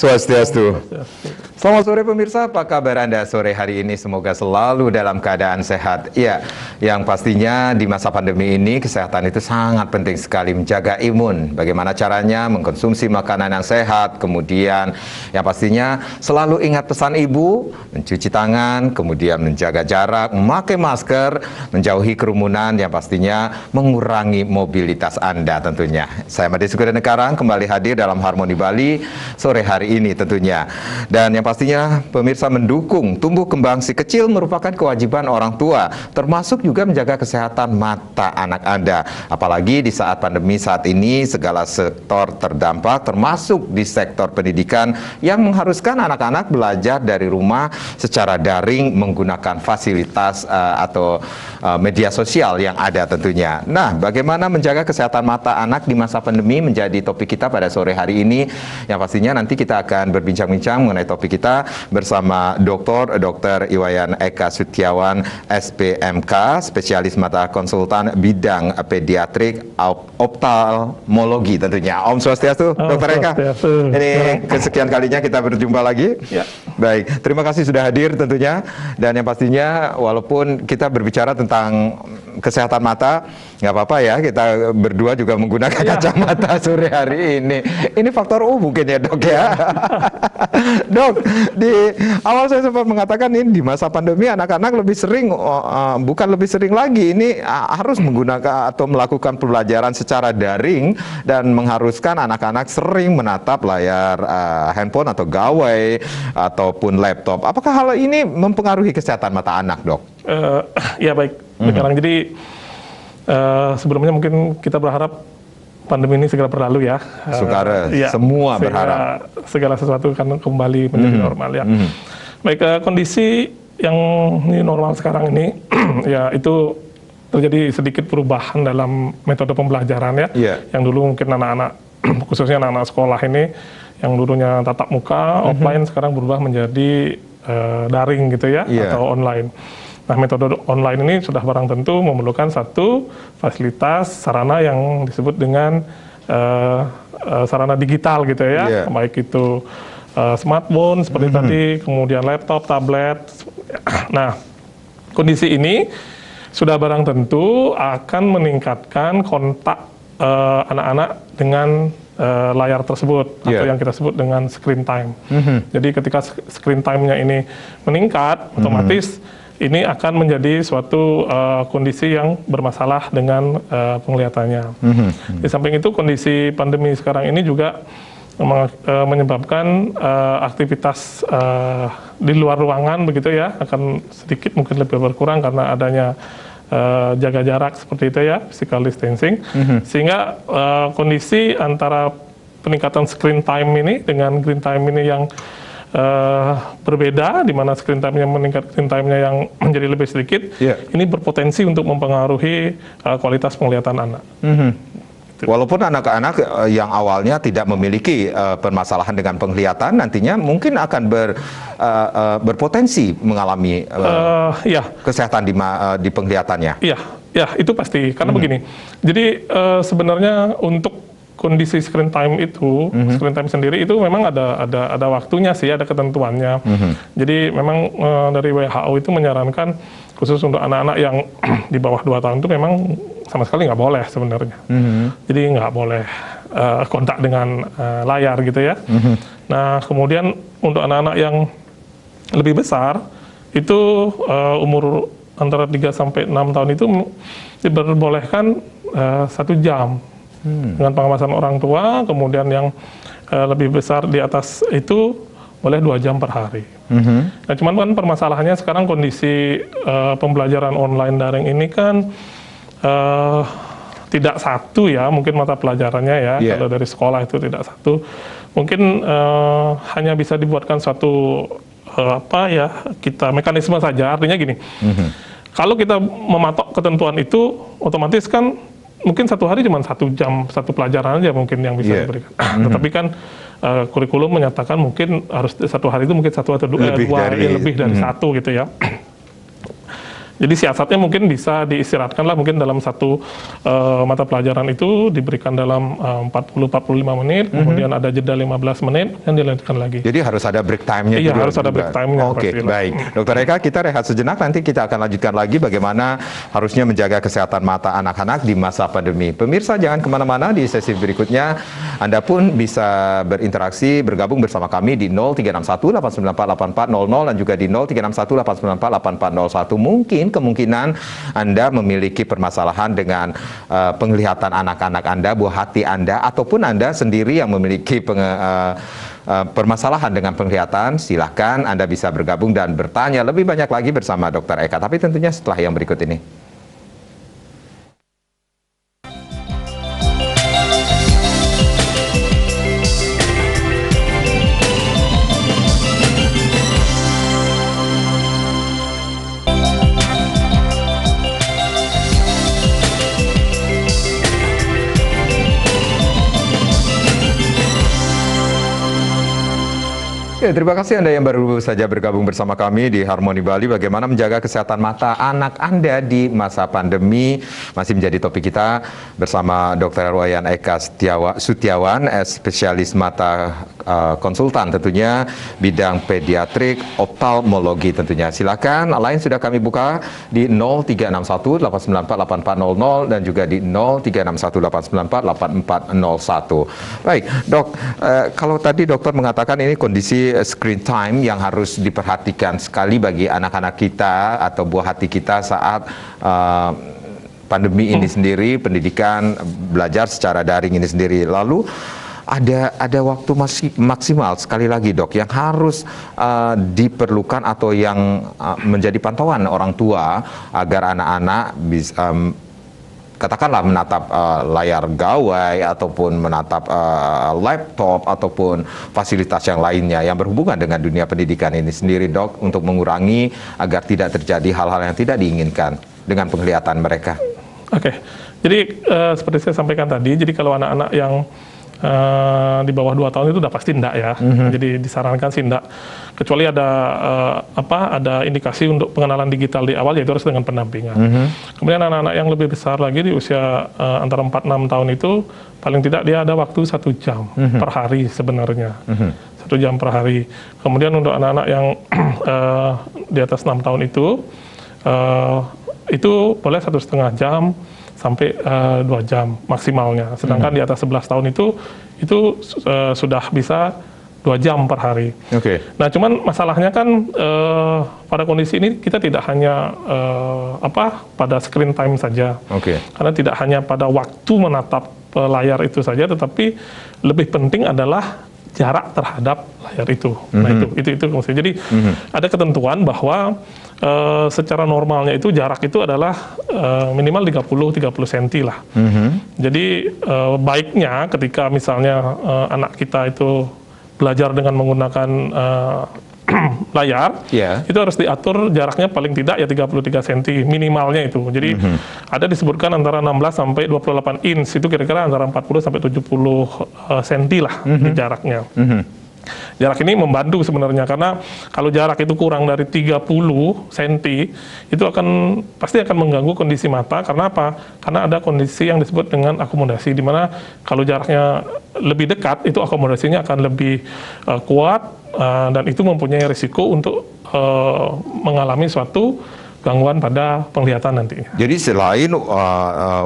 Swastiastu. Selamat sore pemirsa, apa kabar Anda sore hari ini? Semoga selalu dalam keadaan sehat. Ya, yang pastinya di masa pandemi ini kesehatan itu sangat penting sekali, menjaga imun. Bagaimana caranya mengkonsumsi makanan yang sehat, kemudian yang pastinya selalu ingat pesan ibu, mencuci tangan, kemudian menjaga jarak, memakai masker, menjauhi kerumunan, yang pastinya mengurangi mobilitas Anda tentunya. Saya Made Sukurenekarang kembali hadir dalam Harmoni Bali sore hari ini tentunya. Dan yang pastinya pemirsa, mendukung tumbuh kembang si kecil merupakan kewajiban orang tua, termasuk juga menjaga kesehatan mata anak Anda. Apalagi di saat pandemi saat ini, segala sektor terdampak, termasuk di sektor pendidikan yang mengharuskan anak-anak belajar dari rumah secara daring menggunakan fasilitas atau media sosial yang ada tentunya. Nah, bagaimana menjaga kesehatan mata anak di masa pandemi menjadi topik kita pada sore hari ini. Yang pastinya nanti kita akan berbincang-bincang mengenai topik kita bersama Dr. Iwayan Eka Sutiawan, SPMK, spesialis mata konsultan bidang pediatrik optalmologi tentunya. Om Swastiastu, Dr. Eka. Ini kesekian kalinya kita berjumpa lagi. Ya. Baik, terima kasih sudah hadir tentunya. Dan yang pastinya walaupun kita berbicara tentang kesehatan mata, nggak apa-apa ya, kita berdua juga menggunakan kacamata sore hari ini. Ini faktor U mungkin ya, Dok ya. Dok, di awal saya sempat mengatakan ini di masa pandemi anak-anak lebih sering, bukan lebih sering lagi, ini harus menggunakan atau melakukan pembelajaran secara daring dan mengharuskan anak-anak sering menatap layar handphone atau gawai ataupun laptop. Apakah hal ini mempengaruhi kesehatan mata anak, Dok? Ya baik. Sekarang jadi sebelumnya mungkin kita berharap pandemi ini segera berlalu ya. Semua berharap segala sesuatu kan kembali menjadi normal ya. Baik, kondisi yang ini normal sekarang ini ya itu terjadi sedikit perubahan dalam metode pembelajaran ya. Yang dulu mungkin anak-anak khususnya anak-anak sekolah ini yang dulunya tatap muka offline sekarang berubah menjadi daring gitu ya, atau online. Nah, metode online ini sudah barang tentu memerlukan satu fasilitas sarana yang disebut dengan sarana digital gitu ya, baik itu smartphone seperti tadi, kemudian laptop, tablet. Nah, kondisi ini sudah barang tentu akan meningkatkan kontak anak-anak dengan layar tersebut atau yang kita sebut dengan screen time. Jadi ketika screen time-nya ini meningkat, otomatis ini akan menjadi suatu kondisi yang bermasalah dengan penglihatannya. Di samping itu kondisi pandemi sekarang ini juga menyebabkan aktivitas di luar ruangan begitu ya akan sedikit mungkin lebih berkurang karena adanya jaga jarak seperti itu ya, physical distancing, sehingga kondisi antara peningkatan screen time ini dengan green time ini yang berbeda, di mana screen time-nya meningkat, screen time-nya yang menjadi lebih sedikit, ini berpotensi untuk mempengaruhi kualitas penglihatan anak. Walaupun anak-anak yang awalnya tidak memiliki permasalahan dengan penglihatan, nantinya mungkin akan berpotensi mengalami kesehatan di penglihatannya. Ya, itu pasti. Karena begini, jadi sebenarnya untuk kondisi screen time itu, screen time sendiri itu memang ada waktunya sih, ada ketentuannya. Jadi memang dari WHO itu menyarankan khusus untuk anak-anak yang di bawah 2 tahun itu memang sama sekali nggak boleh sebenarnya. Jadi nggak boleh kontak dengan layar gitu ya. Nah, kemudian untuk anak-anak yang lebih besar itu umur antara 3 sampai 6 tahun itu diperbolehkan 1 jam. Dengan pengawasan orang tua, kemudian yang lebih besar di atas itu boleh 2 jam per hari. Nah, cuman kan permasalahannya sekarang kondisi pembelajaran online daring ini kan tidak satu ya, mungkin mata pelajarannya ya, kalau dari sekolah itu tidak satu. Mungkin hanya bisa dibuatkan suatu mekanisme saja, artinya gini, kalau kita mematok ketentuan itu, otomatis kan mungkin 1 hari cuma 1 jam, 1 pelajaran aja mungkin yang bisa diberikan. Tetapi kan kurikulum menyatakan mungkin harus 1 hari itu mungkin 1 atau 2 lebih dari 1 gitu ya. Jadi siasatnya mungkin bisa diistirahatkan lah, mungkin dalam satu mata pelajaran itu diberikan dalam 40-45 menit, kemudian ada jeda 15 menit, dan dilanjutkan lagi. Jadi harus ada break time-nya Iya, juga. harus ada break time-nya. Oke, pastilah. baik. Dokter Eka, kita rehat sejenak, nanti kita akan lanjutkan lagi bagaimana harusnya menjaga kesehatan mata anak-anak di masa pandemi. Pemirsa, jangan kemana-mana, di sesi berikutnya Anda pun bisa berinteraksi, bergabung bersama kami di 0361-894-8400 dan juga di 0361-894-8401. Mungkin kemungkinan Anda memiliki permasalahan dengan penglihatan anak-anak Anda, buah hati Anda, ataupun Anda sendiri yang memiliki permasalahan dengan penglihatan. Silahkan Anda bisa bergabung dan bertanya lebih banyak lagi bersama Dr. Eka, tapi tentunya setelah yang berikut ini. Ya, terima kasih Anda yang baru saja bergabung bersama kami di Harmoni Bali. Bagaimana menjaga kesehatan mata anak Anda di masa pandemi masih menjadi topik kita bersama Dr. Wayan Eka Sutiawan, spesialis mata konsultan tentunya bidang pediatrik oftalmologi tentunya. Silakan, lain sudah kami buka di 0361-894-8400 dan juga di 0361-894-8401. Baik, Dok, kalau tadi dokter mengatakan ini kondisi screen time yang harus diperhatikan sekali bagi anak-anak kita atau buah hati kita saat pandemi ini sendiri, pendidikan belajar secara daring ini sendiri. Lalu ada waktu maksimal sekali lagi, Dok, yang harus diperlukan atau yang menjadi pantauan orang tua agar anak-anak bisa katakanlah menatap layar gawai ataupun menatap laptop ataupun fasilitas yang lainnya yang berhubungan dengan dunia pendidikan ini sendiri, Dok, untuk mengurangi agar tidak terjadi hal-hal yang tidak diinginkan dengan penglihatan mereka. Oke, jadi seperti saya sampaikan tadi, jadi kalau anak-anak yang di bawah 2 tahun itu udah pasti enggak ya. Jadi disarankan sih enggak. Kecuali ada ada indikasi untuk pengenalan digital di awal, yaitu harus dengan pendampingan. Kemudian anak-anak yang lebih besar lagi di usia antara 4-6 tahun itu paling tidak dia ada waktu 1 jam per hari sebenarnya. 1 jam per hari. Kemudian untuk anak-anak yang di atas 6 tahun itu boleh 1,5 jam sampai 2 jam maksimalnya. Sedangkan di atas 11 tahun itu sudah bisa 2 jam per hari. Oke. Nah, cuman masalahnya kan pada kondisi ini kita tidak hanya pada screen time saja. Oke. Karena tidak hanya pada waktu menatap layar itu saja, tetapi lebih penting adalah jarak terhadap layar itu. Nah, itu maksudnya. Jadi ada ketentuan bahwa secara normalnya itu jarak itu adalah minimal 30 cm lah. Jadi baiknya ketika misalnya anak kita itu belajar dengan menggunakan layar, itu harus diatur jaraknya paling tidak ya 33 cm minimalnya itu. Jadi ada disebutkan antara 16 sampai 28 inch, itu kira-kira antara 40 sampai 70 cm lah di jaraknya. Jarak ini membantu sebenarnya, karena kalau jarak itu kurang dari 30 cm itu pasti akan mengganggu kondisi mata. Karena apa? Karena ada kondisi yang disebut dengan akomodasi, di mana kalau jaraknya lebih dekat itu akomodasinya akan lebih kuat, dan itu mempunyai risiko untuk mengalami suatu gangguan pada penglihatan nantinya. Jadi selain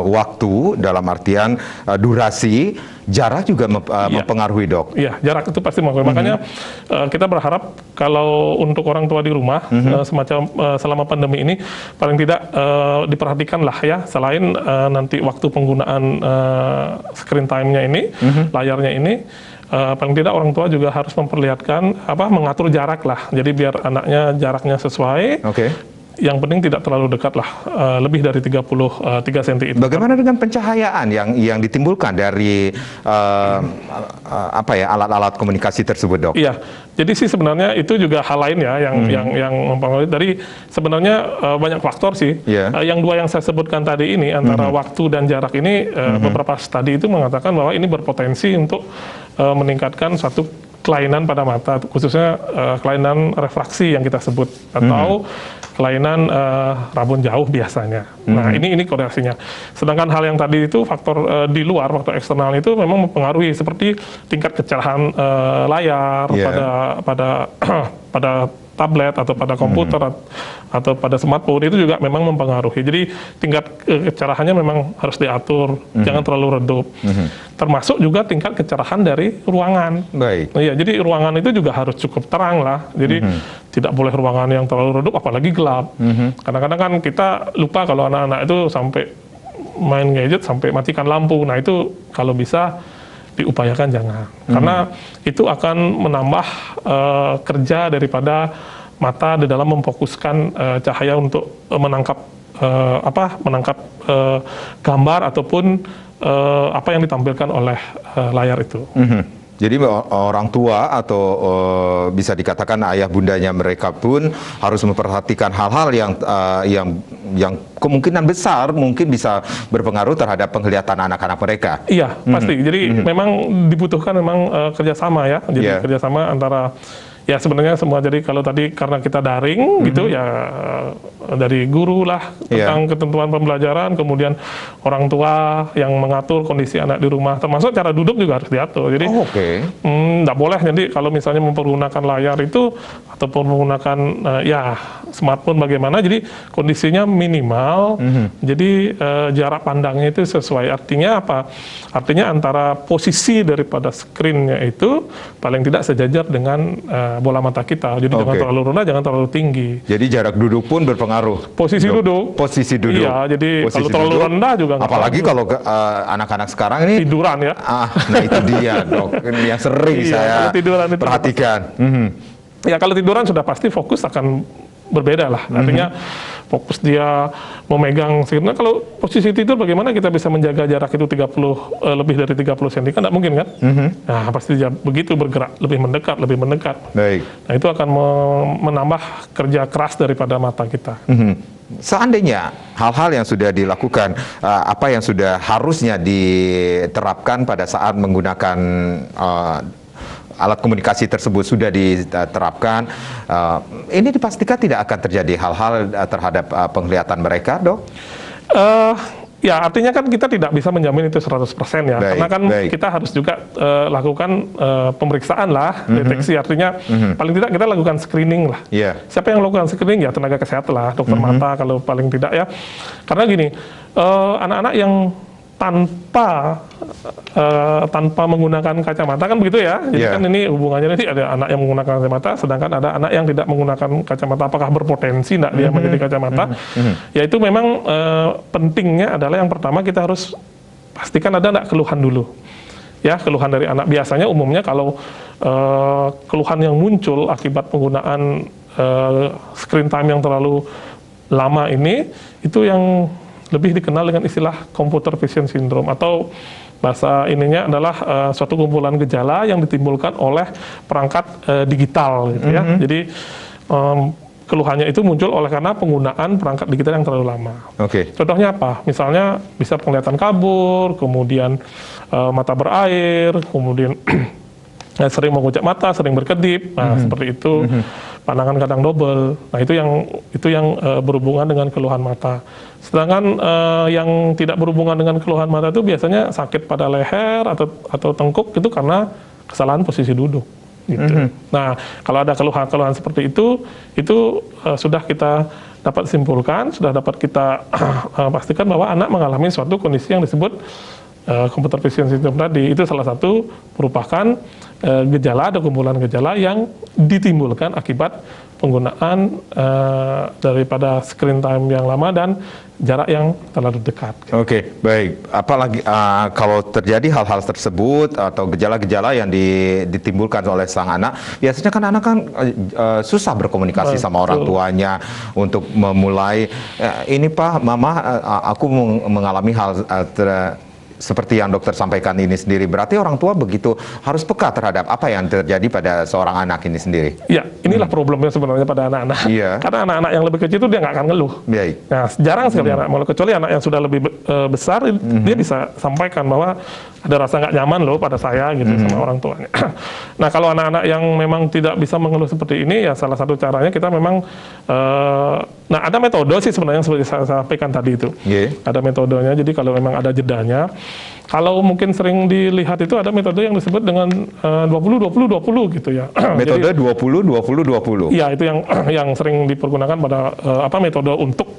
waktu dalam artian durasi, jarak juga mempengaruhi, Dok? Iya, jarak itu pasti mempengaruhi. Makanya kita berharap kalau untuk orang tua di rumah selama pandemi ini paling tidak diperhatikanlah ya, selain nanti waktu penggunaan screen time-nya ini, layarnya ini, paling tidak orang tua juga harus memperlihatkan mengatur jarak lah. Jadi biar anaknya jaraknya sesuai. Yang penting tidak terlalu dekat lah, lebih dari 33 cm itu. Bagaimana dengan pencahayaan yang ditimbulkan dari alat-alat komunikasi tersebut, Dok? Iya, jadi sih sebenarnya itu juga hal lain ya yang mempengaruhi. Dari sebenarnya banyak faktor sih. Yang dua yang saya sebutkan tadi ini, antara waktu dan jarak ini, beberapa studi itu mengatakan bahwa ini berpotensi untuk meningkatkan suatu kelainan pada mata, khususnya kelainan refraksi yang kita sebut, atau kelainan rabun jauh biasanya. Nah, ini koreksinya. Sedangkan hal yang tadi itu faktor di luar, faktor eksternal itu memang mempengaruhi seperti tingkat kecerahan layar pada pada tablet atau pada komputer atau pada smartphone itu juga memang mempengaruhi. Jadi tingkat kecerahannya memang harus diatur, jangan terlalu redup. Termasuk juga tingkat kecerahan dari ruangan. Baik. Iya, jadi ruangan itu juga harus cukup terang lah. Jadi tidak boleh ruangan yang terlalu redup, apalagi gelap. Kadang-kadang kan kita lupa kalau anak-anak itu sampai main gadget sampai matikan lampu. Nah itu kalau bisa diupayakan jangan, karena itu akan menambah kerja daripada mata di dalam memfokuskan cahaya untuk menangkap gambar ataupun apa yang ditampilkan oleh layar itu. Jadi orang tua atau bisa dikatakan ayah bundanya mereka pun harus memperhatikan hal-hal yang kemungkinan besar mungkin bisa berpengaruh terhadap penglihatan anak-anak mereka. Iya, pasti. Jadi memang dibutuhkan kerjasama ya. Jadi kerjasama antara ya sebenarnya semua. Jadi kalau tadi karena kita daring gitu ya, dari guru lah tentang ketentuan pembelajaran, kemudian orang tua yang mengatur kondisi anak di rumah, termasuk cara duduk juga harus diatur. Jadi nggak boleh jadi kalau misalnya mempergunakan layar itu ataupun menggunakan smartphone bagaimana, jadi kondisinya minimal, jadi jarak pandangnya itu sesuai. Artinya apa? Artinya antara posisi daripada screen-nya itu paling tidak sejajar dengan bola mata kita. Jadi jangan terlalu rendah, jangan terlalu tinggi. Jadi jarak duduk pun berpengaruh. Posisi duduk. Posisi duduk. Iya, jadi kalau terlalu rendah juga nggak apalagi kalau anak-anak sekarang ini tiduran ya. Nah itu dia dok, ini yang sering saya perhatikan. Ya kalau tiduran sudah pasti fokus akan berbeda lah. Artinya fokus dia memegang. Nah, kalau posisi tidur bagaimana kita bisa menjaga jarak itu lebih dari 30 cm? Kan tidak mungkin kan? Nah, pasti dia begitu bergerak, lebih mendekat. Baik. Nah, itu akan menambah kerja keras daripada mata kita. Seandainya hal-hal yang sudah dilakukan, apa yang sudah harusnya diterapkan pada saat menggunakan alat komunikasi tersebut sudah diterapkan, ini dipastikan tidak akan terjadi hal-hal terhadap penglihatan mereka, dok? Ya, artinya kan kita tidak bisa menjamin itu 100% ya, karena kan kita harus juga lakukan pemeriksaan lah, deteksi. Artinya paling tidak kita lakukan screening lah. Siapa yang lakukan screening? Ya tenaga kesehatan lah, dokter mata kalau paling tidak ya. Karena gini, anak-anak yang tanpa menggunakan kacamata kan begitu ya. Jadi kan ini hubungannya nanti ada anak yang menggunakan kacamata, sedangkan ada anak yang tidak menggunakan kacamata. Apakah berpotensi enggak dia menjadi kacamata? Ya itu memang pentingnya adalah yang pertama kita harus pastikan ada enggak keluhan dulu. Ya, keluhan dari anak. Biasanya umumnya kalau keluhan yang muncul akibat penggunaan screen time yang terlalu lama ini, itu yang lebih dikenal dengan istilah computer vision syndrome, atau bahasa ininya adalah suatu kumpulan gejala yang ditimbulkan oleh perangkat digital gitu ya. Jadi keluhannya itu muncul oleh karena penggunaan perangkat digital yang terlalu lama. Contohnya apa? Misalnya bisa penglihatan kabur, kemudian mata berair, kemudian sering mengucap mata, sering berkedip, seperti itu. Pandangan kadang double. Nah, itu yang berhubungan dengan keluhan mata. Sedangkan yang tidak berhubungan dengan keluhan mata itu biasanya sakit pada leher atau tengkuk, itu karena kesalahan posisi duduk. Gitu. Nah, kalau ada keluhan-keluhan seperti itu sudah kita dapat simpulkan, sudah dapat kita pastikan bahwa anak mengalami suatu kondisi yang disebut computer vision syndrome tadi. Itu salah satu merupakan gejala atau kumpulan gejala yang ditimbulkan akibat penggunaan daripada screen time yang lama dan jarak yang terlalu dekat. Baik. Apalagi kalau terjadi hal-hal tersebut atau gejala-gejala yang ditimbulkan oleh sang anak, biasanya kan anak kan susah berkomunikasi sama orang tuanya untuk memulai, ini Pak, Mama, aku mengalami hal seperti yang dokter sampaikan ini sendiri. Berarti orang tua begitu harus peka terhadap apa yang terjadi pada seorang anak ini sendiri. Ya, inilah problemnya sebenarnya pada anak-anak. Karena anak-anak yang lebih kecil itu dia nggak akan ngeluh. Nah, jarang sekali anak, kecuali anak yang sudah lebih besar, dia bisa sampaikan bahwa ada rasa nggak nyaman loh pada saya gitu sama orang tuanya. Nah kalau anak-anak yang memang tidak bisa mengeluh seperti ini, ya salah satu caranya kita memang, nah ada metode sih sebenarnya seperti saya sampaikan tadi itu. Ada metodenya, jadi kalau memang ada jedanya. Kalau mungkin sering dilihat itu ada metode yang disebut dengan 20-20-20 gitu ya. Metode 20-20-20. Iya, itu yang sering dipergunakan pada metode untuk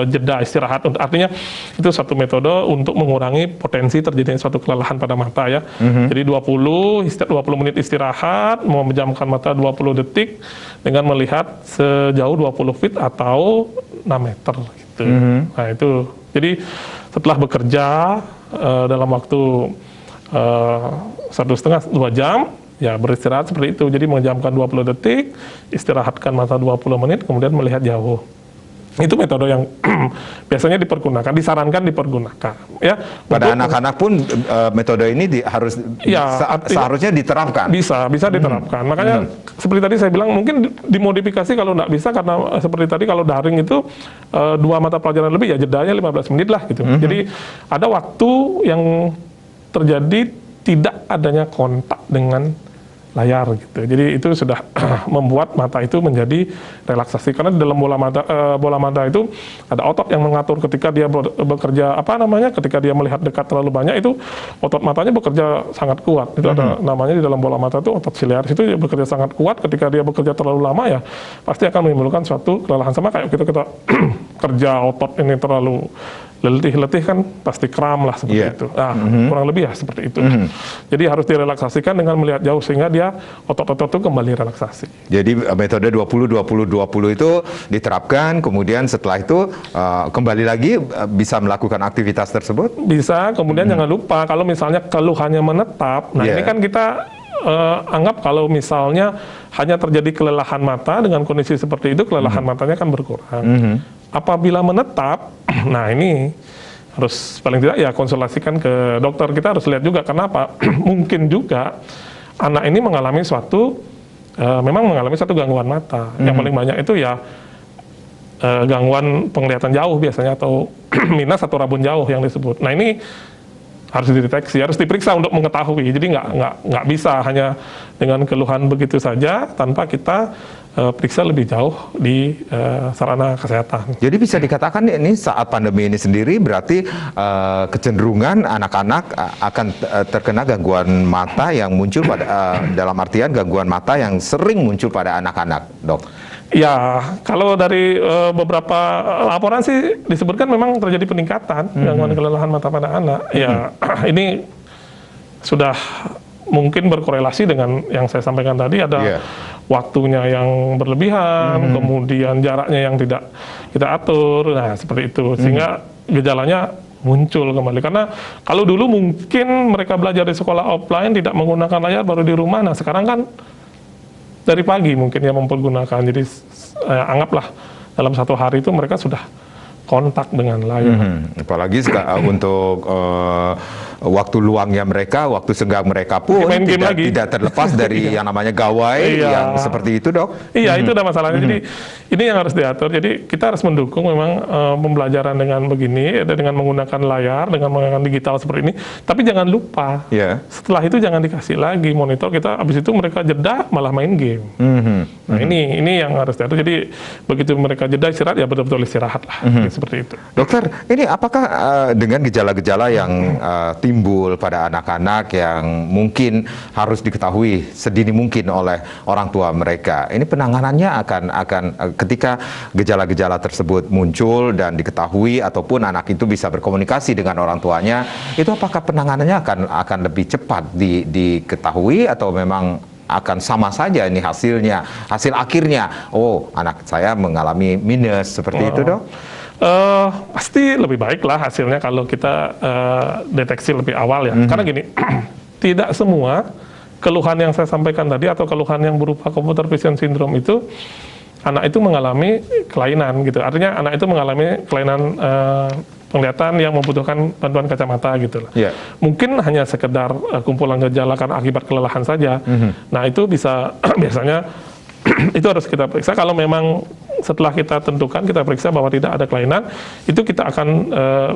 jeda istirahat. Artinya itu satu metode untuk mengurangi potensi terjadinya suatu kelelahan pada mata ya. Jadi 20 menit istirahat, memejamkan mata 20 detik dengan melihat sejauh 20 feet atau 6 meter gitu. Nah itu, jadi setelah bekerja dalam waktu 1,5-2 jam, ya beristirahat seperti itu. Jadi menjamkan 20 detik, istirahatkan mata 20 menit, kemudian melihat jauh. Itu metode yang biasanya dipergunakan, disarankan dipergunakan. Ya, pada anak-anak pun metode ini seharusnya diterapkan. Bisa diterapkan. Makanya seperti tadi saya bilang, mungkin dimodifikasi kalau nggak bisa, karena seperti tadi kalau daring itu 2 mata pelajaran lebih, ya jedanya 15 menit lah gitu. Jadi ada waktu yang terjadi tidak adanya kontak dengan layar gitu. Jadi itu sudah membuat mata itu menjadi relaksasi, karena di dalam bola mata itu ada otot yang mengatur ketika dia bekerja ketika dia melihat dekat terlalu banyak, itu otot matanya bekerja sangat kuat. Itu ada namanya di dalam bola mata itu otot ciliaris, itu dia bekerja sangat kuat. Ketika dia bekerja terlalu lama, ya pasti akan menimbulkan suatu kelelahan. Sama kayak kita kerja otot ini terlalu letih kan pasti kram lah seperti itu. Nah, kurang lebih ya seperti itu. Jadi harus direlaksasikan dengan melihat jauh, sehingga dia otot-otot itu kembali relaksasi. Jadi metode 20-20-20 itu diterapkan, kemudian setelah itu kembali lagi bisa melakukan aktivitas tersebut? Bisa, kemudian jangan lupa kalau misalnya keluhannya menetap, nah ini kan kita anggap kalau misalnya hanya terjadi kelelahan mata, dengan kondisi seperti itu kelelahan matanya kan berkurang. Apabila menetap, nah ini harus paling tidak ya konsultasikan ke dokter. Kita harus lihat juga kenapa. Mungkin juga anak ini mengalami memang mengalami suatu gangguan mata. Yang paling banyak itu ya gangguan penglihatan jauh biasanya, atau minus atau rabun jauh yang disebut. Nah ini harus dideteksi, harus diperiksa untuk mengetahui. Jadi nggak bisa hanya dengan keluhan begitu saja tanpa kita periksa lebih jauh di sarana kesehatan. Jadi bisa dikatakan ini saat pandemi ini sendiri berarti kecenderungan anak-anak akan terkena gangguan mata yang muncul pada dalam artian gangguan mata yang sering muncul pada anak-anak, Dok. Ya, kalau dari beberapa laporan sih disebutkan memang terjadi peningkatan gangguan kelelahan mata pada anak. Ya, ini sudah mungkin berkorelasi dengan yang saya sampaikan tadi, ada waktunya yang berlebihan, kemudian jaraknya yang tidak kita atur, nah seperti itu, sehingga gejalanya muncul kembali. Karena kalau dulu mungkin mereka belajar di sekolah offline tidak menggunakan layar, baru di rumah. Nah sekarang kan dari pagi mungkin ya mempergunakan, jadi anggaplah dalam 1 hari itu mereka sudah kontak dengan layar. Apalagi untuk waktu luangnya mereka, waktu senggang mereka pun tidak terlepas dari yang namanya gawai yang seperti itu, Dok. Iya, itu ada masalahnya. Jadi ini yang harus diatur. Jadi kita harus mendukung memang pembelajaran dengan begini, dengan menggunakan layar, dengan menggunakan digital seperti ini. Tapi jangan lupa, setelah itu jangan dikasih lagi monitor, kita habis itu mereka jeda malah main game. Nah ini yang harus diatur. Jadi begitu mereka jeda istirahat, ya betul-betul istirahat lah. Seperti itu. Dokter, ini apakah dengan gejala-gejala yang timbul pada anak-anak yang mungkin harus diketahui sedini mungkin oleh orang tua mereka, ini penanganannya akan ketika gejala-gejala tersebut muncul dan diketahui ataupun anak itu bisa berkomunikasi dengan orang tuanya, itu apakah penanganannya akan lebih cepat diketahui atau memang akan sama saja ini hasil akhirnya, oh anak saya mengalami minus seperti itu, Dok? Pasti lebih baik lah hasilnya kalau kita deteksi lebih awal ya. Karena gini, tidak semua keluhan yang saya sampaikan tadi atau keluhan yang berupa computer vision syndrome itu anak itu mengalami kelainan gitu. Artinya anak itu mengalami kelainan penglihatan yang membutuhkan bantuan kacamata gitu loh. Mungkin hanya sekedar kumpulan gejala karena akibat kelelahan saja. Nah itu bisa biasanya itu harus kita periksa. Kalau memang setelah kita tentukan, kita periksa bahwa tidak ada kelainan, itu kita akan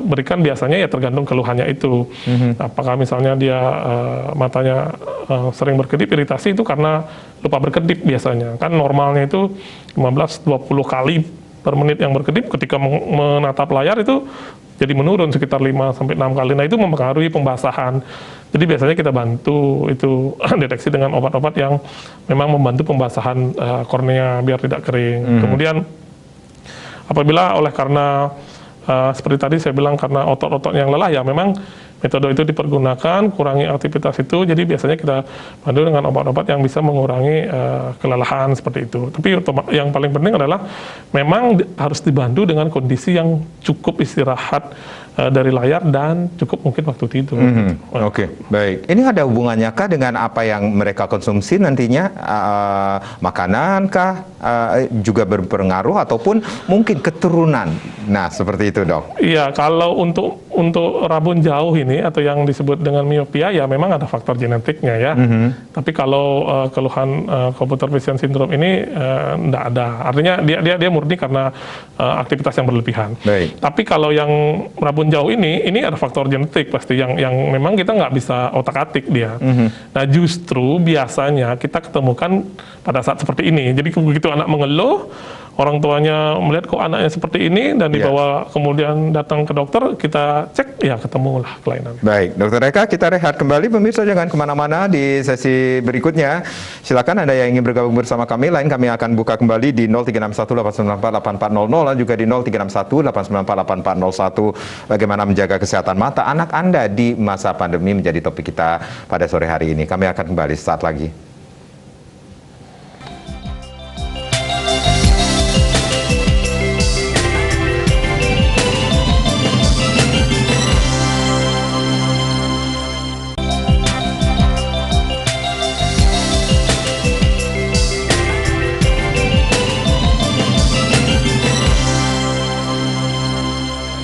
berikan biasanya ya tergantung keluhannya itu. Apakah misalnya dia matanya sering berkedip, iritasi, itu karena lupa berkedip biasanya. Kan normalnya itu 15-20 kali per menit yang berkedip, ketika menatap layar itu jadi menurun sekitar 5-6 kali. Nah, itu mempengaruhi pembasahan. Jadi biasanya kita bantu itu deteksi dengan obat-obat yang memang membantu pembasahan kornea biar tidak kering. Kemudian apabila oleh karena seperti tadi saya bilang karena otot-otot yang lelah, ya memang metode itu dipergunakan, kurangi aktivitas itu. Jadi biasanya kita bantu dengan obat-obat yang bisa mengurangi kelelahan seperti itu. Tapi yang paling penting adalah memang harus dibantu dengan kondisi yang cukup istirahat dari layar dan cukup mungkin waktu tidur. Oke, baik. Ini ada hubungannya kah dengan apa yang mereka konsumsi nantinya? Makanan kah juga berpengaruh ataupun mungkin keturunan? Nah, seperti itu, Dok. Iya, kalau untuk rabun jauh ini atau yang disebut dengan miopia, ya memang ada faktor genetiknya ya. Tapi kalau keluhan computer vision syndrome ini enggak ada. Artinya dia murni karena aktivitas yang berlebihan. Baik. Tapi kalau yang rabun jauh ini ada faktor genetik pasti yang memang kita nggak bisa otak-atik dia. Nah, justru biasanya kita ketemukan pada saat seperti ini. Jadi begitu anak mengeluh, orang tuanya melihat kok anaknya seperti ini dan dibawa kemudian datang ke dokter, kita cek, ya ketemulah kelainan. Baik, Dokter Eka, kita rehat kembali. Pemirsa jangan kemana-mana di sesi berikutnya. Silakan Anda yang ingin bergabung bersama kami, kami akan buka kembali di 0361-894-8400 dan juga di 0361-894-8401. Bagaimana menjaga kesehatan mata anak Anda di masa pandemi menjadi topik kita pada sore hari ini. Kami akan kembali saat lagi.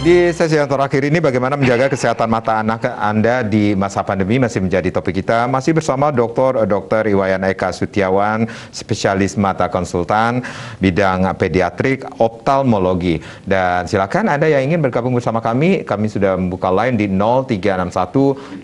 Di sesi yang terakhir ini, bagaimana menjaga kesehatan mata anak Anda di masa pandemi masih menjadi topik kita. Masih bersama Dr. Iwayan Eka Sutiawan, spesialis mata konsultan bidang pediatrik optalmologi. Dan silakan Anda yang ingin bergabung bersama kami sudah membuka line di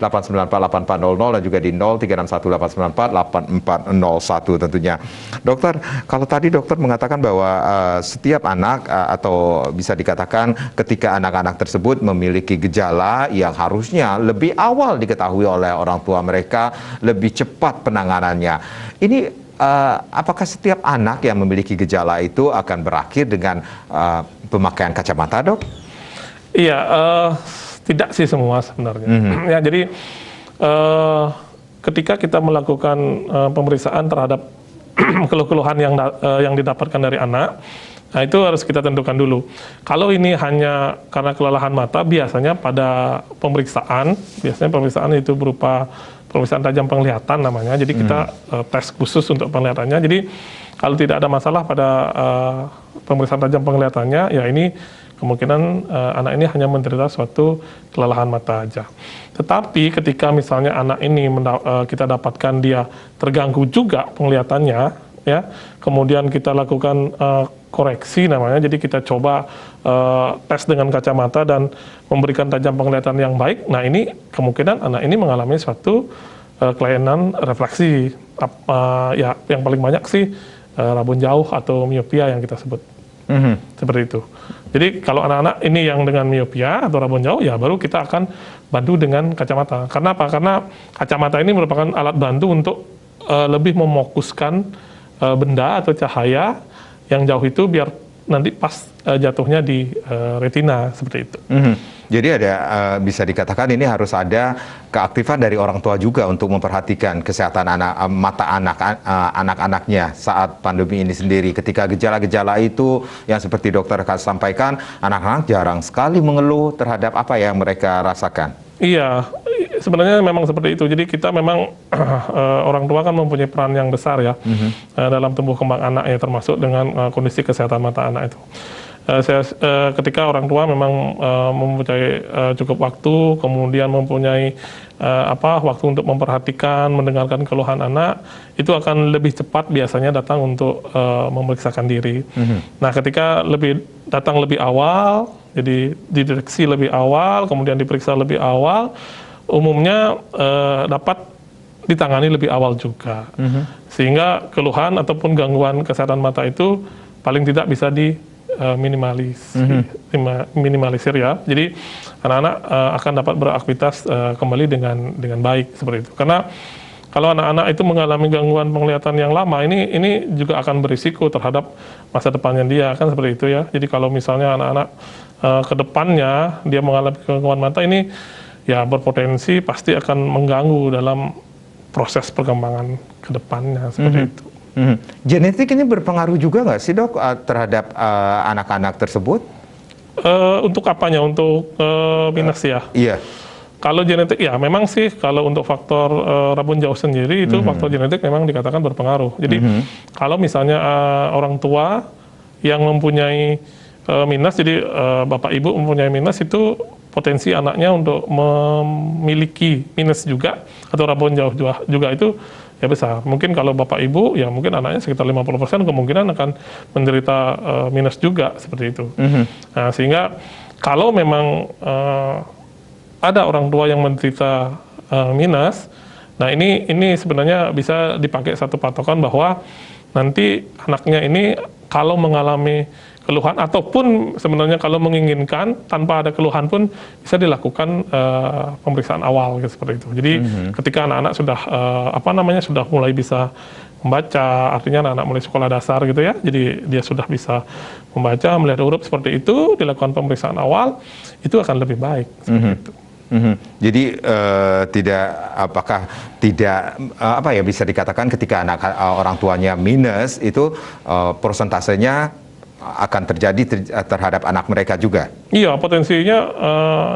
0361-894-8400 dan juga di 0361-894-8401 tentunya. Dokter, kalau tadi dokter mengatakan bahwa setiap anak atau bisa dikatakan ketika anak-anak tersebut memiliki gejala yang harusnya lebih awal diketahui oleh orang tua mereka, lebih cepat penanganannya. Ini apakah setiap anak yang memiliki gejala itu akan berakhir dengan pemakaian kacamata, Dok? Iya, tidak sih semua sebenarnya. Ya, jadi ketika kita melakukan pemeriksaan terhadap keluh-keluhan yang didapatkan dari anak, nah itu harus kita tentukan dulu. Kalau ini hanya karena kelelahan mata, biasanya pada pemeriksaan itu berupa pemeriksaan tajam penglihatan namanya. Jadi kita tes khusus untuk penglihatannya. Jadi kalau tidak ada masalah pada pemeriksaan tajam penglihatannya, ya ini kemungkinan anak ini hanya menderita suatu kelelahan mata aja. Tetapi ketika misalnya anak ini kita dapatkan dia terganggu juga penglihatannya, ya, kemudian kita lakukan koreksi namanya, jadi kita coba tes dengan kacamata dan memberikan tajam penglihatan yang baik. Nah, ini kemungkinan anak ini mengalami suatu kelainan refraksi, ya yang paling banyak sih rabun jauh atau miopia yang kita sebut. Seperti itu. Jadi kalau anak-anak ini yang dengan miopia atau rabun jauh, ya baru kita akan bantu dengan kacamata. Karena apa? Karena kacamata ini merupakan alat bantu untuk lebih memokuskan benda atau cahaya yang jauh itu biar nanti pas jatuhnya di retina, seperti itu. Jadi ada bisa dikatakan ini harus ada keaktifan dari orang tua juga untuk memperhatikan kesehatan mata anak-anaknya saat pandemi ini sendiri. Ketika gejala-gejala itu yang seperti dokter sampaikan, anak-anak jarang sekali mengeluh terhadap apa yang mereka rasakan. Iya, sebenarnya memang seperti itu. Jadi kita memang orang tua kan mempunyai peran yang besar ya dalam tumbuh kembang anak ya, termasuk dengan kondisi kesehatan mata anak itu. ketika orang tua memang mempunyai cukup waktu, kemudian mempunyai waktu untuk memperhatikan, mendengarkan keluhan anak, itu akan lebih cepat biasanya datang untuk memeriksakan diri. Nah, ketika datang lebih awal, jadi dideteksi lebih awal, kemudian diperiksa lebih awal, umumnya dapat ditangani lebih awal juga. Sehingga keluhan ataupun gangguan kesehatan mata itu paling tidak bisa minimalisir ya. Jadi anak-anak akan dapat beraktivitas kembali dengan baik seperti itu. Karena kalau anak-anak itu mengalami gangguan penglihatan yang lama, ini juga akan berisiko terhadap masa depannya dia, kan seperti itu ya. Jadi kalau misalnya anak-anak ke depannya dia mengalami gangguan mata, ini ya berpotensi pasti akan mengganggu dalam proses perkembangan ke depannya seperti itu. Genetik ini berpengaruh juga nggak sih dok terhadap anak-anak tersebut? Untuk apanya? Untuk minus ya? Iya. Kalau genetik ya memang sih, kalau untuk faktor rabun jauh sendiri itu faktor genetik memang dikatakan berpengaruh. Jadi kalau misalnya orang tua yang mempunyai minus, jadi bapak ibu mempunyai minus, itu potensi anaknya untuk memiliki minus juga atau rabun jauh juga itu ya besar. Mungkin kalau bapak ibu ya mungkin anaknya sekitar 50% kemungkinan akan menderita minus juga seperti itu. Nah, sehingga kalau memang ada orang tua yang menderita minus, nah ini sebenarnya bisa dipakai satu patokan bahwa nanti anaknya ini kalau mengalami keluhan ataupun sebenarnya kalau menginginkan tanpa ada keluhan pun bisa dilakukan pemeriksaan awal gitu, seperti itu. Jadi ketika anak-anak sudah sudah mulai bisa membaca, artinya anak-anak mulai sekolah dasar gitu ya, jadi dia sudah bisa membaca, melihat huruf seperti itu, dilakukan pemeriksaan awal, itu akan lebih baik seperti itu. Jadi bisa dikatakan ketika orang tuanya minus itu prosentasenya akan terjadi terhadap anak mereka juga? Iya, potensinya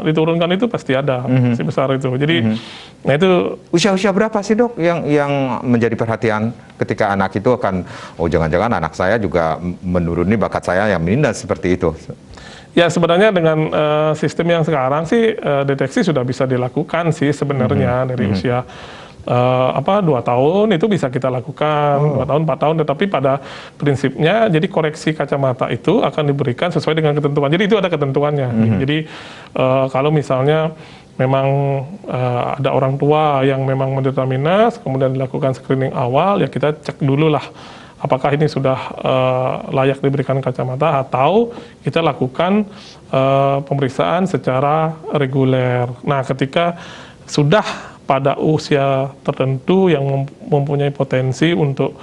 diturunkan itu pasti ada, pasti besar itu. Jadi, nah itu usia berapa sih dok yang menjadi perhatian ketika anak itu akan, jangan-jangan anak saya juga menuruni bakat saya yang minus seperti itu? Ya sebenarnya dengan sistem yang sekarang sih deteksi sudah bisa dilakukan sih sebenarnya dari usia 2 tahun itu bisa kita lakukan, 2 tahun, 4 tahun, tetapi pada prinsipnya jadi koreksi kacamata itu akan diberikan sesuai dengan ketentuan. Jadi itu ada ketentuannya. Jadi kalau misalnya memang ada orang tua yang memang menderita minus, kemudian dilakukan screening awal, ya kita cek dulu lah apakah ini sudah layak diberikan kacamata atau kita lakukan pemeriksaan secara reguler. Nah, ketika sudah pada usia tertentu yang mempunyai potensi untuk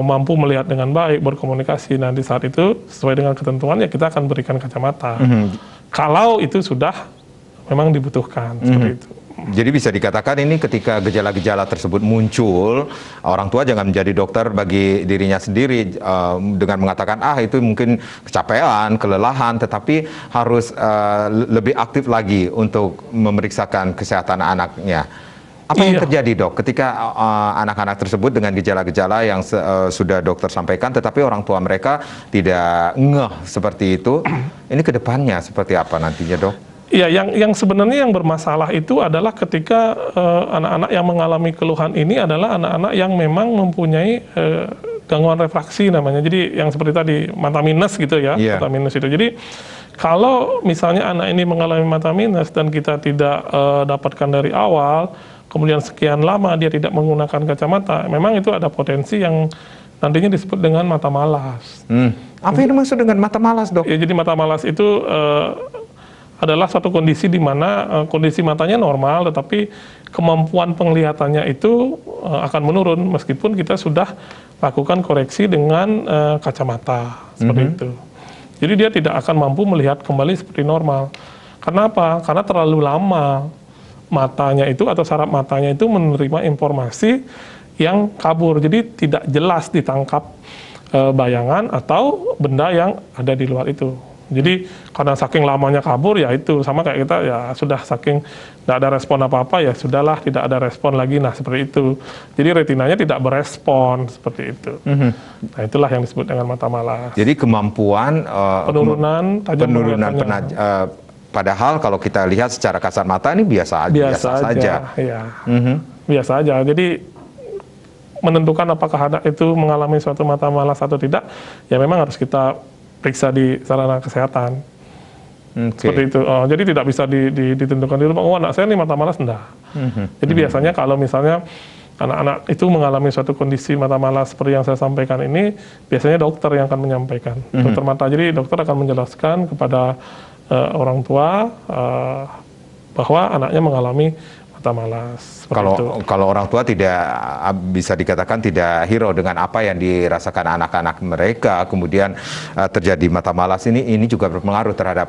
mampu melihat dengan baik, berkomunikasi, nah di saat itu sesuai dengan ketentuan ya kita akan berikan kacamata. Kalau itu sudah memang dibutuhkan seperti itu. Jadi bisa dikatakan ini ketika gejala-gejala tersebut muncul, orang tua jangan menjadi dokter bagi dirinya sendiri dengan mengatakan itu mungkin kecapean, kelelahan, tetapi harus lebih aktif lagi untuk memeriksakan kesehatan anaknya. Apa yang terjadi dok ketika anak-anak tersebut dengan gejala-gejala yang sudah dokter sampaikan, tetapi orang tua mereka tidak ngeh seperti itu? Ini kedepannya seperti apa nantinya dok? Iya, yang sebenarnya yang bermasalah itu adalah ketika anak-anak yang mengalami keluhan ini adalah anak-anak yang memang mempunyai gangguan refraksi namanya. Jadi yang seperti tadi mata minus gitu ya, mata minus itu. Jadi kalau misalnya anak ini mengalami mata minus dan kita tidak dapatkan dari awal, kemudian sekian lama dia tidak menggunakan kacamata, memang itu ada potensi yang nantinya disebut dengan mata malas. Apa yang dimaksud dengan mata malas dok? Ya, jadi mata malas itu adalah suatu kondisi di mana kondisi matanya normal, tetapi kemampuan penglihatannya itu akan menurun meskipun kita sudah lakukan koreksi dengan kacamata seperti itu. Jadi dia tidak akan mampu melihat kembali seperti normal. Karena apa? Karena terlalu lama matanya itu atau saraf matanya itu menerima informasi yang kabur, jadi tidak jelas ditangkap bayangan atau benda yang ada di luar itu. Jadi karena saking lamanya kabur ya itu sama kayak kita ya sudah saking tidak ada respon apa-apa ya sudahlah tidak ada respon lagi. Nah seperti itu. Jadi retinanya tidak berespon seperti itu. Nah itulah yang disebut dengan mata malas. Jadi kemampuan Penurunan tajam penurunan penglihatannya. padahal kalau kita lihat secara kasat mata ini biasa saja. Ya. Biasa aja. Jadi menentukan apakah anak itu mengalami suatu mata malas atau tidak, ya memang harus kita periksa di sarana kesehatan. Seperti itu. Jadi tidak bisa ditentukan di rumah, oh anak saya ini mata malas, enggak. Jadi biasanya kalau misalnya anak-anak itu mengalami suatu kondisi mata malas seperti yang saya sampaikan ini, biasanya dokter yang akan menyampaikan. Dokter mata, jadi dokter akan menjelaskan kepada orang tua bahwa anaknya mengalami mata malas. Kalau orang tua tidak bisa dikatakan tidak hero dengan apa yang dirasakan anak-anak mereka, kemudian terjadi mata malas ini juga berpengaruh terhadap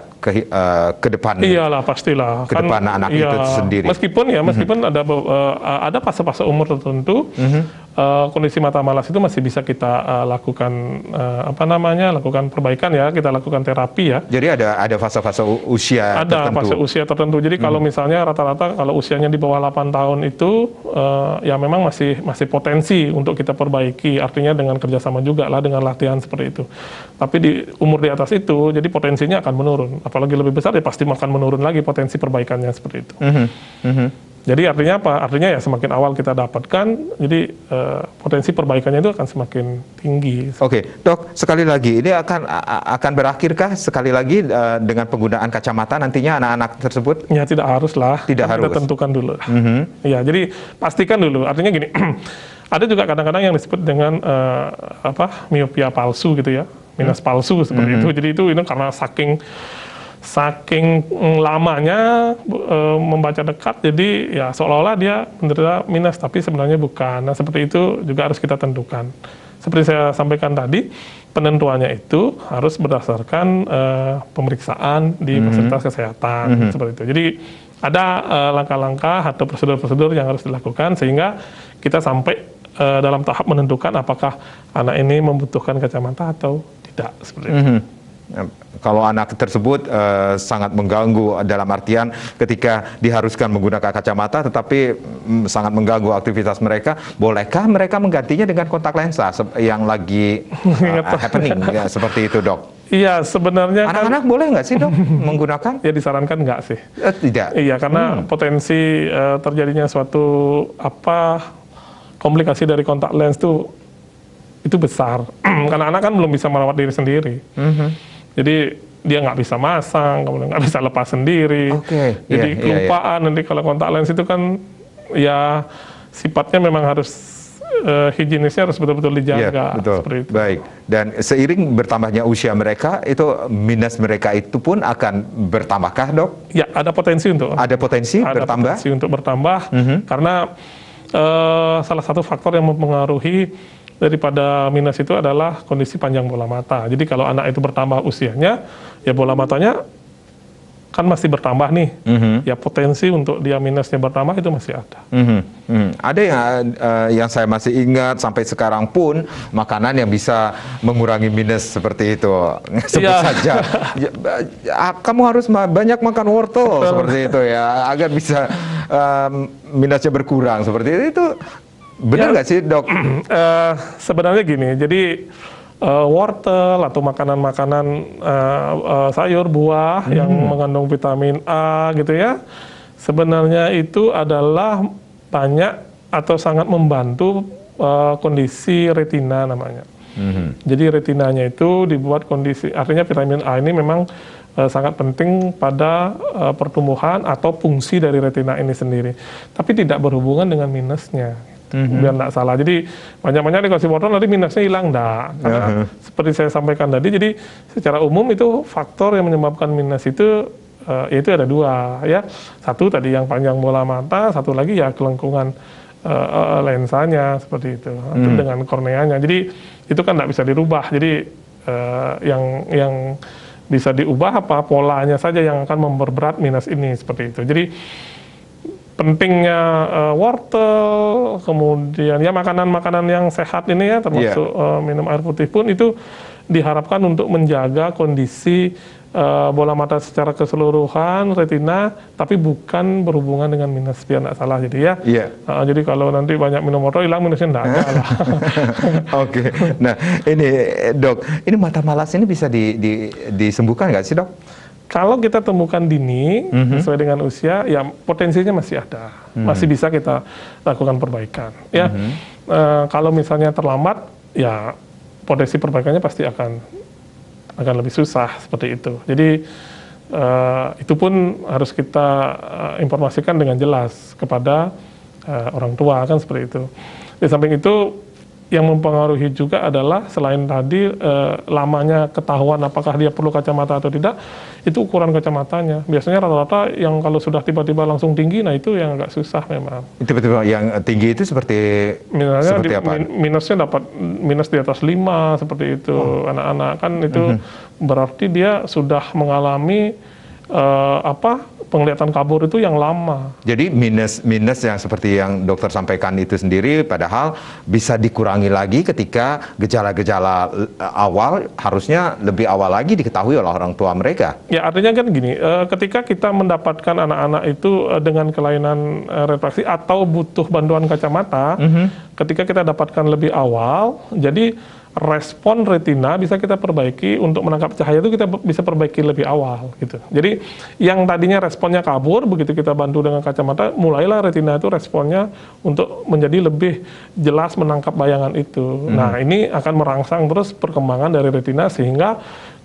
ke depan. Iyalah pastilah. Ke depan anak itu sendiri. Meskipun ada fase-fase umur tertentu. Kondisi mata malas itu masih bisa kita lakukan lakukan perbaikan ya, kita lakukan terapi ya. Jadi ada fase-fase usia tertentu. Ada fase usia tertentu. Jadi kalau misalnya rata-rata kalau usianya di bawah 8 tahun itu ya memang masih potensi untuk kita perbaiki. Artinya dengan kerjasama juga lah dengan latihan seperti itu. Tapi di umur di atas itu jadi potensinya akan menurun. Apalagi lebih besar ya pasti akan menurun lagi potensi perbaikannya seperti itu. Jadi artinya apa? Artinya ya semakin awal kita dapatkan, jadi potensi perbaikannya itu akan semakin tinggi. Oke, dok, sekali lagi ini akan berakhirkah sekali lagi dengan penggunaan kacamata nantinya anak-anak tersebut? Ya tidak harus lah. Tidak harus. Kita tentukan dulu. Ya, jadi pastikan dulu. Artinya gini, ada juga kadang-kadang yang disebut dengan miopia palsu gitu ya, minus palsu seperti itu. Jadi itu karena saking lamanya membaca dekat, jadi ya seolah-olah dia menderita minus, tapi sebenarnya bukan. Nah seperti itu juga harus kita tentukan. Seperti saya sampaikan tadi, penentuannya itu harus berdasarkan pemeriksaan di fasilitas kesehatan, seperti itu. Jadi ada langkah-langkah atau prosedur-prosedur yang harus dilakukan sehingga kita sampai dalam tahap menentukan apakah anak ini membutuhkan kacamata atau tidak, seperti itu. Kalau anak tersebut sangat mengganggu dalam artian ketika diharuskan menggunakan kacamata tetapi sangat mengganggu aktivitas mereka, bolehkah mereka menggantinya dengan kontak lensa yang lagi happening ya, seperti itu dok? Iya sebenarnya anak-anak boleh nggak sih dok menggunakan? Ya disarankan nggak sih? Tidak. Iya karena potensi terjadinya suatu komplikasi dari kontak lens itu besar. Karena anak kan belum bisa merawat diri sendiri. Jadi dia nggak bisa masang, kemudian nggak bisa lepas sendiri. Jadi kelupaan nanti kalau kontak lens itu kan ya sifatnya memang harus higienisnya harus betul-betul dijaga. Betul. Seperti itu. Baik. Dan seiring bertambahnya usia mereka, itu minus mereka itu pun akan bertambahkah dok? Ya ada potensi untuk. Ada potensi bertambah? Ada potensi untuk bertambah karena salah satu faktor yang mempengaruhi daripada minus itu adalah kondisi panjang bola mata. Jadi kalau anak itu bertambah usianya, ya bola matanya kan masih bertambah nih. Ya potensi untuk dia minusnya bertambah itu masih ada. Ada yang saya masih ingat sampai sekarang pun makanan yang bisa mengurangi minus seperti itu. Sebut saja, kamu harus banyak makan wortel seperti itu ya, agar bisa minusnya berkurang seperti itu. Benar nggak sih dok? Sebenarnya gini, jadi wortel atau makanan-makanan sayur buah yang mengandung vitamin A gitu ya, sebenarnya itu adalah banyak atau sangat membantu kondisi retina namanya. Jadi retinanya itu dibuat kondisi, artinya vitamin A ini memang sangat penting pada pertumbuhan atau fungsi dari retina ini sendiri, tapi tidak berhubungan dengan minusnya. Biar nggak salah. Jadi banyak-banyak dikasih wortel nanti minusnya hilang, enggak. Karena seperti saya sampaikan tadi, jadi secara umum itu faktor yang menyebabkan minus itu yaitu ada dua ya. Satu tadi yang panjang bola mata, satu lagi ya kelengkungan lensanya seperti itu. Itu dengan korneanya. Jadi itu kan nggak bisa dirubah. Jadi yang bisa diubah apa polanya saja yang akan memperberat minus ini seperti itu. Jadi pentingnya wortel, kemudian ya makanan-makanan yang sehat ini ya, termasuk minum air putih pun itu diharapkan untuk menjaga kondisi bola mata secara keseluruhan, retina, tapi bukan berhubungan dengan minus, biar nggak salah. Jadi ya, jadi kalau nanti banyak minum motor hilang minusnya nggak ada lah. Oke, nah ini dok, ini mata malas ini bisa disembuhkan nggak sih dok? Kalau kita temukan dini sesuai dengan usia, ya potensinya masih ada, masih bisa kita lakukan perbaikan. Ya, kalau misalnya terlambat, ya potensi perbaikannya pasti akan lebih susah seperti itu. Jadi itu pun harus kita informasikan dengan jelas kepada orang tua kan seperti itu. Di samping itu yang mempengaruhi juga adalah selain tadi lamanya ketahuan apakah dia perlu kacamata atau tidak, itu ukuran kacamatanya. Biasanya rata-rata yang kalau sudah tiba-tiba langsung tinggi, nah itu yang agak susah memang. Tiba-tiba yang tinggi itu seperti apa? Minusnya dapat minus di atas 5 seperti itu. Anak-anak kan itu berarti dia sudah mengalami penglihatan kabur itu yang lama. Jadi minus yang seperti yang dokter sampaikan itu sendiri, padahal bisa dikurangi lagi ketika gejala-gejala awal harusnya lebih awal lagi diketahui oleh orang tua mereka. Ya artinya kan gini, ketika kita mendapatkan anak-anak itu dengan kelainan refraksi atau butuh bantuan kacamata, ketika kita dapatkan lebih awal, jadi respon retina bisa kita perbaiki untuk menangkap cahaya itu kita bisa perbaiki lebih awal gitu. Jadi yang tadinya responnya kabur, begitu kita bantu dengan kacamata, mulailah retina itu responnya untuk menjadi lebih jelas menangkap bayangan itu. Nah ini akan merangsang terus perkembangan dari retina sehingga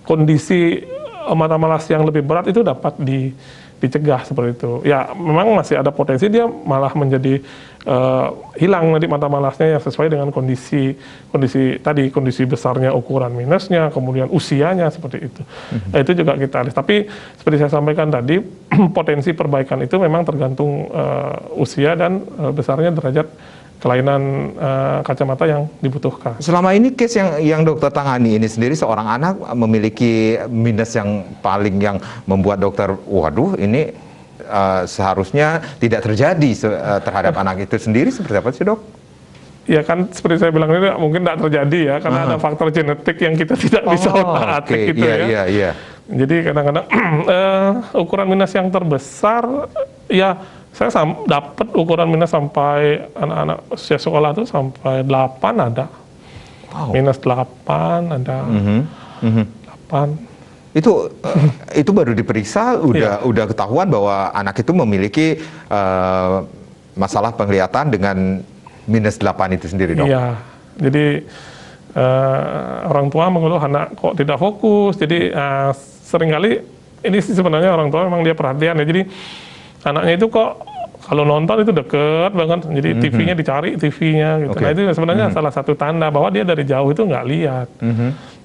kondisi mata malas yang lebih berat itu dapat dicegah seperti itu. Ya memang masih ada potensi dia malah menjadi hilang nanti mata malasnya yang sesuai dengan kondisi besarnya ukuran minusnya, kemudian usianya seperti itu. Nah, itu juga kita lihat. Tapi seperti saya sampaikan tadi, potensi perbaikan itu memang tergantung usia dan besarnya derajat kelainan kacamata yang dibutuhkan. Selama ini case yang dokter tangani ini sendiri, seorang anak memiliki minus yang paling yang membuat dokter, waduh ini seharusnya tidak terjadi terhadap anak itu sendiri, seperti apa sih dok? Ya kan seperti saya bilang ini mungkin tidak terjadi ya, karena ada faktor genetik yang kita tidak bisa otak-atik gitu ya. Jadi kadang-kadang ukuran minus yang terbesar, ya saya dapat ukuran minus sampai anak-anak usia sekolah itu sampai 8 ada. Minus 8 ada. 8. Itu baru diperiksa udah ketahuan bahwa anak itu memiliki masalah penglihatan dengan minus 8 itu sendiri, dok? Iya, jadi orang tua mengeluh anak kok tidak fokus, jadi seringkali ini sih sebenarnya orang tua memang dia perhatian ya, jadi anaknya itu kok kalau nonton itu deket banget, jadi TV-nya dicari TV-nya gitu. Nah itu sebenarnya salah satu tanda bahwa dia dari jauh itu nggak lihat.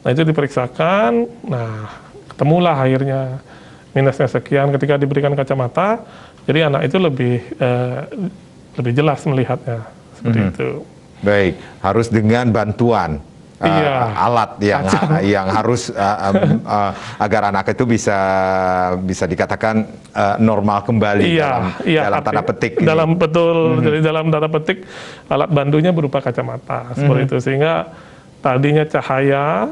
Nah itu diperiksakan, nah ketemulah akhirnya minusnya sekian. Ketika diberikan kacamata, jadi anak itu lebih jelas melihatnya seperti itu. Baik, harus dengan bantuan alat yang harus agar anak itu bisa dikatakan normal kembali dalam tanda petik. Jadi dalam tanda petik alat bantunya berupa kacamata seperti itu, sehingga tadinya cahaya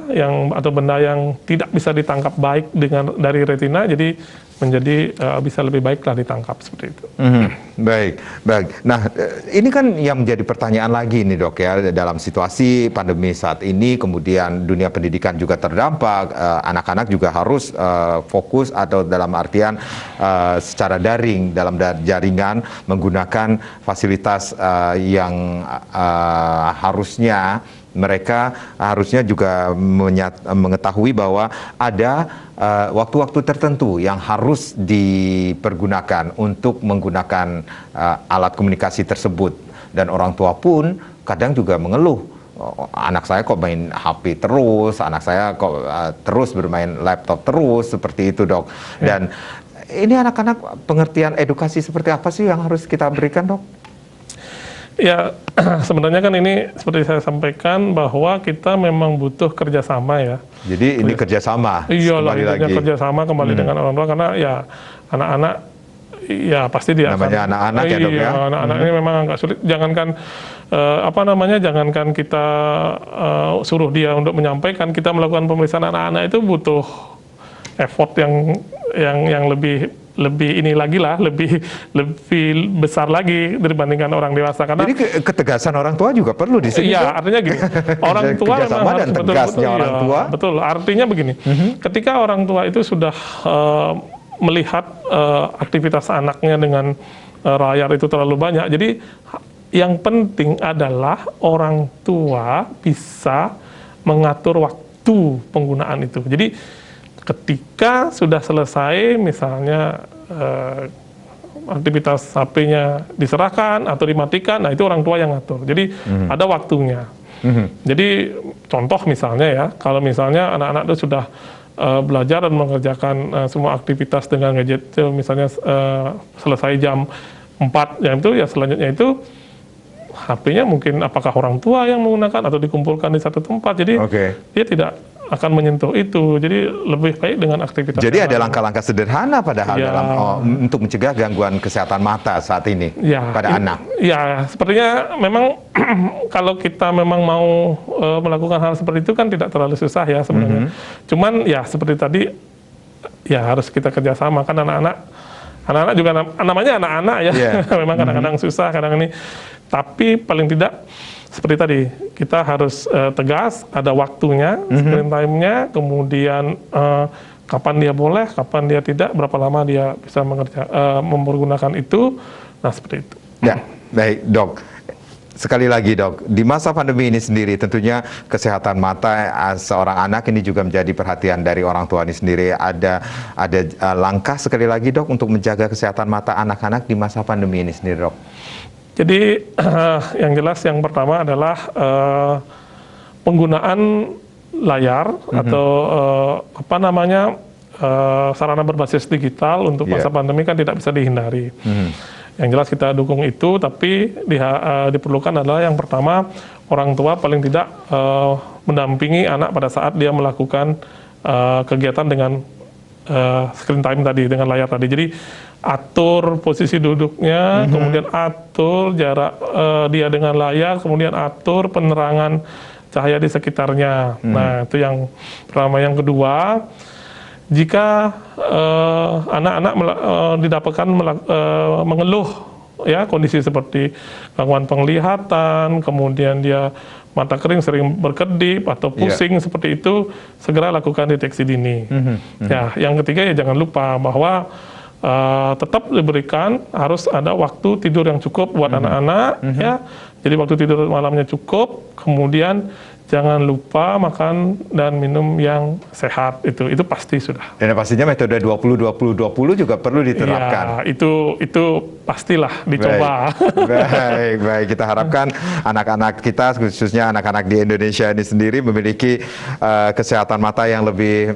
atau benda yang tidak bisa ditangkap baik dari retina, jadi menjadi bisa lebih baiklah ditangkap seperti itu. Baik. Nah, ini kan yang menjadi pertanyaan lagi nih dok ya, dalam situasi pandemi saat ini, kemudian dunia pendidikan juga terdampak, anak-anak juga harus fokus atau dalam artian secara daring, dalam jaringan menggunakan fasilitas yang mereka harusnya juga mengetahui bahwa ada waktu-waktu tertentu yang harus dipergunakan untuk menggunakan alat komunikasi tersebut. Dan orang tua pun kadang juga mengeluh, anak saya kok main HP terus, anak saya kok terus bermain laptop terus, seperti itu dok. Dan ini anak-anak pengertian edukasi seperti apa sih yang harus kita berikan dok? Ya, sebenarnya kan ini seperti saya sampaikan bahwa kita memang butuh kerjasama ya. Jadi ini kerjasama. Iya lah, kerjasama kembali dengan orang tua, karena ya anak-anak ya pasti dia namanya anak-anak ya dok ya. Anak-anak ini memang agak sulit. Jangankan jangankan kita suruh dia untuk menyampaikan, kita melakukan pemeriksaan anak-anak itu butuh effort yang lebih ini lagi lah, lebih besar lagi dibandingkan orang dewasa. Karena Jadi ketegasan orang tua juga perlu di sini. iya, artinya gini, orang tua memang Kerjasama harus dan tegasnya orang iya, tua. betul. Artinya begini, ketika orang tua itu sudah melihat aktivitas anaknya dengan layar itu terlalu banyak, jadi yang penting adalah orang tua bisa mengatur waktu penggunaan itu. Jadi ketika sudah selesai, misalnya aktivitas HP-nya diserahkan atau dimatikan, nah itu orang tua yang ngatur. Jadi ada waktunya. Jadi contoh misalnya ya, kalau misalnya anak-anak itu sudah belajar dan mengerjakan semua aktivitas dengan gadget, misalnya selesai jam 4, yang itu ya selanjutnya itu HP-nya mungkin apakah orang tua yang menggunakan atau dikumpulkan di satu tempat. Jadi dia tidak akan menyentuh itu. Jadi lebih baik dengan aktivitas. Jadi ada langkah-langkah sederhana padahal ya, untuk mencegah gangguan kesehatan mata saat ini pada anak. Ya, sepertinya memang kalau kita memang mau melakukan hal seperti itu kan tidak terlalu susah ya sebenarnya. Cuman ya seperti tadi ya harus kita kerjasama, kan anak-anak juga namanya anak-anak ya. Memang kadang-kadang susah kadang ini. Tapi paling tidak seperti tadi, kita harus tegas, ada waktunya, screen time-nya, kemudian kapan dia boleh, kapan dia tidak, berapa lama dia bisa mempergunakan itu, nah seperti itu. Ya, baik dok. Sekali lagi dok, di masa pandemi ini sendiri tentunya kesehatan mata seorang anak ini juga menjadi perhatian dari orang tua ini sendiri. Ada langkah sekali lagi dok untuk menjaga kesehatan mata anak-anak di masa pandemi ini sendiri dok. Jadi yang jelas yang pertama adalah penggunaan layar atau sarana berbasis digital untuk masa pandemi kan tidak bisa dihindari. Yang jelas kita dukung itu, tapi diperlukan adalah yang pertama orang tua paling tidak mendampingi anak pada saat dia melakukan kegiatan dengan screen time tadi, dengan layar tadi. Jadi atur posisi duduknya, kemudian atur jarak dia dengan layar, kemudian atur penerangan cahaya di sekitarnya. Nah, itu yang pertama. Yang kedua, jika anak-anak didapatkan mengeluh ya kondisi seperti gangguan penglihatan, kemudian dia mata kering, sering berkedip atau pusing seperti itu, segera lakukan deteksi dini. Ya, yang ketiga ya jangan lupa bahwa tetap diberikan, harus ada waktu tidur yang cukup buat anak-anak ya. Jadi waktu tidur malamnya cukup, kemudian jangan lupa makan dan minum yang sehat, itu pasti sudah. Dan pastinya metode 20-20-20 juga perlu diterapkan. Ya, itu pastilah dicoba. Baik. Kita harapkan anak-anak kita, khususnya anak-anak di Indonesia ini sendiri memiliki kesehatan mata yang lebih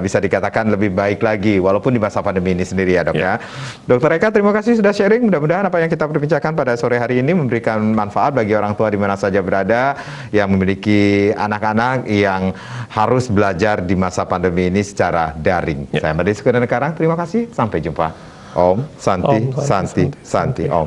bisa dikatakan lebih baik lagi, walaupun di masa pandemi ini sendiri ya dok ya. Dr. Eka, terima kasih sudah sharing. Mudah-mudahan apa yang kita perbincangkan pada sore hari ini memberikan manfaat bagi orang tua di mana saja berada yang memiliki anak-anak yang harus belajar di masa pandemi ini secara daring. Saya Mbak Desi Karang, terima kasih. Sampai jumpa. Om Santi, Santi, Santi, Om.